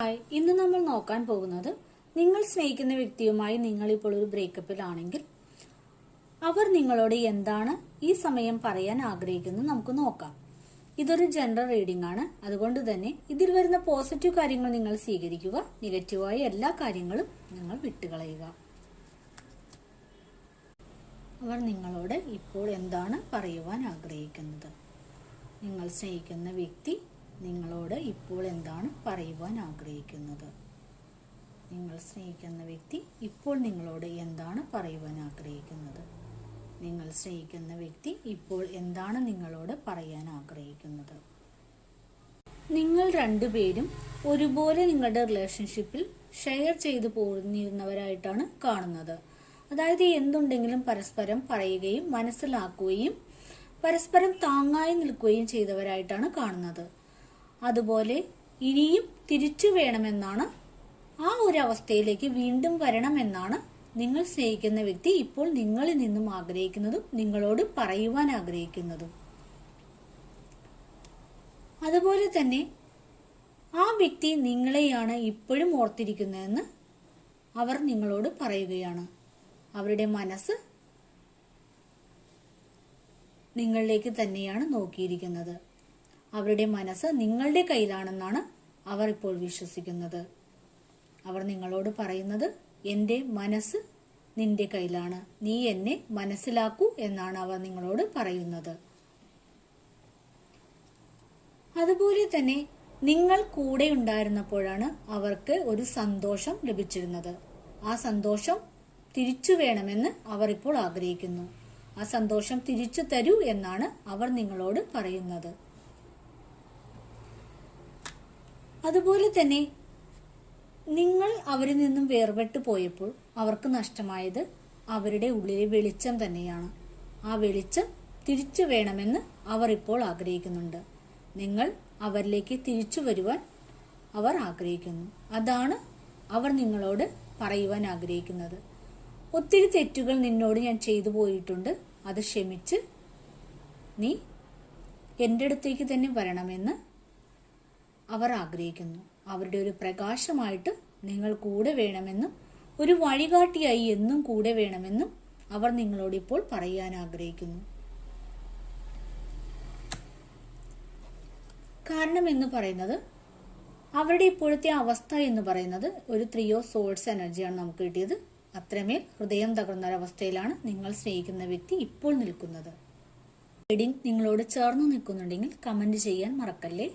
Hi, ഇന്ന് നമ്മൾ നോക്കാൻ പോകുന്നത് നിങ്ങൾ സ്നേഹിക്കുന്ന വ്യക്തിയുമായി നിങ്ങൾ ഇപ്പോൾ ഒരു ബ്രേക്കപ്പിലാണെങ്കിൽ അവർ നിങ്ങളോട് എന്താണ് ഈ സമയം പറയാൻ ആഗ്രഹിക്കുന്നത് നമുക്ക് നോക്കാം. ഇതൊരു ജനറൽ റീഡിംഗ് ആണ്. അതുകൊണ്ട് തന്നെ ഇതിൽ വരുന്ന പോസിറ്റീവ് കാര്യങ്ങൾ നിങ്ങൾ സ്വീകരിക്കുക, നെഗറ്റീവായ എല്ലാ കാര്യങ്ങളും നിങ്ങൾ വിട്ടുകളയുക. അവർ നിങ്ങളോട് ഇപ്പോൾ എന്താണ് പറയുവാൻ ആഗ്രഹിക്കുന്നത്? നിങ്ങൾ സ്നേഹിക്കുന്ന വ്യക്തി നിങ്ങളോട് ഇപ്പോൾ എന്താണ് പറയുവാൻ ആഗ്രഹിക്കുന്നത്? നിങ്ങൾ സ്നേഹിക്കുന്ന വ്യക്തി ഇപ്പോൾ നിങ്ങളോട് എന്താണ് പറയുവാൻ ആഗ്രഹിക്കുന്നത്? നിങ്ങൾ സ്നേഹിക്കുന്ന വ്യക്തി ഇപ്പോൾ എന്താണ് നിങ്ങളോട് പറയാൻ ആഗ്രഹിക്കുന്നത്? നിങ്ങൾ രണ്ടുപേരും ഒരുപോലെ നിങ്ങളുടെ റിലേഷൻഷിപ്പിൽ ഷെയർ ചെയ്തു പോന്നിരുന്നവരായിട്ടാണ് കാണുന്നത്. അതായത് എന്തുണ്ടെങ്കിലും പരസ്പരം പറയുകയും മനസ്സിലാക്കുകയും പരസ്പരം താങ്ങായി നിൽക്കുകയും ചെയ്തവരായിട്ടാണ് കാണുന്നത്. അതുപോലെ ഇനിയും തിരിച്ചു വേണമെന്നാണ്, ആ ഒരു അവസ്ഥയിലേക്ക് വീണ്ടും വരണമെന്നാണ് നിങ്ങൾ സ്നേഹിക്കുന്ന വ്യക്തി ഇപ്പോൾ നിങ്ങളിൽ നിന്നും ആഗ്രഹിക്കുന്നതും നിങ്ങളോട് പറയുവാൻ ആഗ്രഹിക്കുന്നതും. അതുപോലെ തന്നെ ആ വ്യക്തി നിങ്ങളെയാണ് ഇപ്പോഴും ഓർത്തിരിക്കുന്നതെന്ന് അവർ നിങ്ങളോട് പറയുകയാണ്. അവരുടെ മനസ്സ് നിങ്ങളിലേക്ക് തന്നെയാണ് നോക്കിയിരിക്കുന്നത്. അവരുടെ മനസ്സ് നിങ്ങളുടെ കയ്യിലാണെന്നാണ് അവർ ഇപ്പോൾ വിശ്വസിക്കുന്നത്. അവർ നിങ്ങളോട് പറയുന്നത്, എന്റെ മനസ്സ് നിന്റെ കയ്യിലാണ്, നീ എന്നെ മനസ്സിലാക്കൂ എന്നാണ് അവർ നിങ്ങളോട് പറയുന്നത്. അതുപോലെ തന്നെ നിങ്ങൾ കൂടെ ഉണ്ടായിരുന്നപ്പോഴാണ് അവർക്ക് ഒരു സന്തോഷം ലഭിച്ചിരുന്നത്. ആ സന്തോഷം തിരിച്ചു വേണമെന്ന് അവർ ഇപ്പോൾ ആഗ്രഹിക്കുന്നു. ആ സന്തോഷം തിരിച്ചു തരൂ എന്നാണ് അവർ നിങ്ങളോട് പറയുന്നത്. അതുപോലെ തന്നെ നിങ്ങൾ അവരിൽ നിന്നും വേർപെട്ടു പോയപ്പോൾ അവർക്ക് നഷ്ടമായത് അവരുടെ ഉള്ളിലെ വെളിച്ചം തന്നെയാണ്. ആ വെളിച്ചം തിരിച്ചു വേണമെന്ന് അവർ ഇപ്പോൾ ആഗ്രഹിക്കുന്നുണ്ട്. നിങ്ങൾ അവരിലേക്ക് തിരിച്ചു വരുവാൻ അവർ ആഗ്രഹിക്കുന്നു. അതാണ് അവർ നിങ്ങളോട് പറയുവാൻ ആഗ്രഹിക്കുന്നത്. ഒത്തിരി തെറ്റുകൾ നിന്നോട് ഞാൻ ചെയ്തു പോയിട്ടുണ്ട്, അത് ക്ഷമിച്ച് നീ എൻ്റെ അടുത്തേക്ക് തന്നെ വരണമെന്ന് അവർ ആഗ്രഹിക്കുന്നു. അവരുടെ ഒരു പ്രകാശമായിട്ട് നിങ്ങൾ കൂടെ വേണമെന്നും ഒരു വഴികാട്ടിയായി എന്നും കൂടെ വേണമെന്നും അവർ നിങ്ങളോട് ഇപ്പോൾ പറയാൻ ആഗ്രഹിക്കുന്നു. കാരണം എന്ന് പറയുന്നത്, അവരുടെ ഇപ്പോഴത്തെ അവസ്ഥ എന്ന് പറയുന്നത് ഒരു 3 of Swords എനർജിയാണ് നമുക്ക് കിട്ടിയത്. അത്രമേൽ ഹൃദയം തകർന്ന ഒരവസ്ഥയിലാണ് നിങ്ങൾ സ്നേഹിക്കുന്ന വ്യക്തി ഇപ്പോൾ നിൽക്കുന്നത്. റീഡിംഗ് നിങ്ങളോട് ചേർന്ന് നിൽക്കുന്നുണ്ടെങ്കിൽ കമന്റ് ചെയ്യാൻ മറക്കല്ലേ.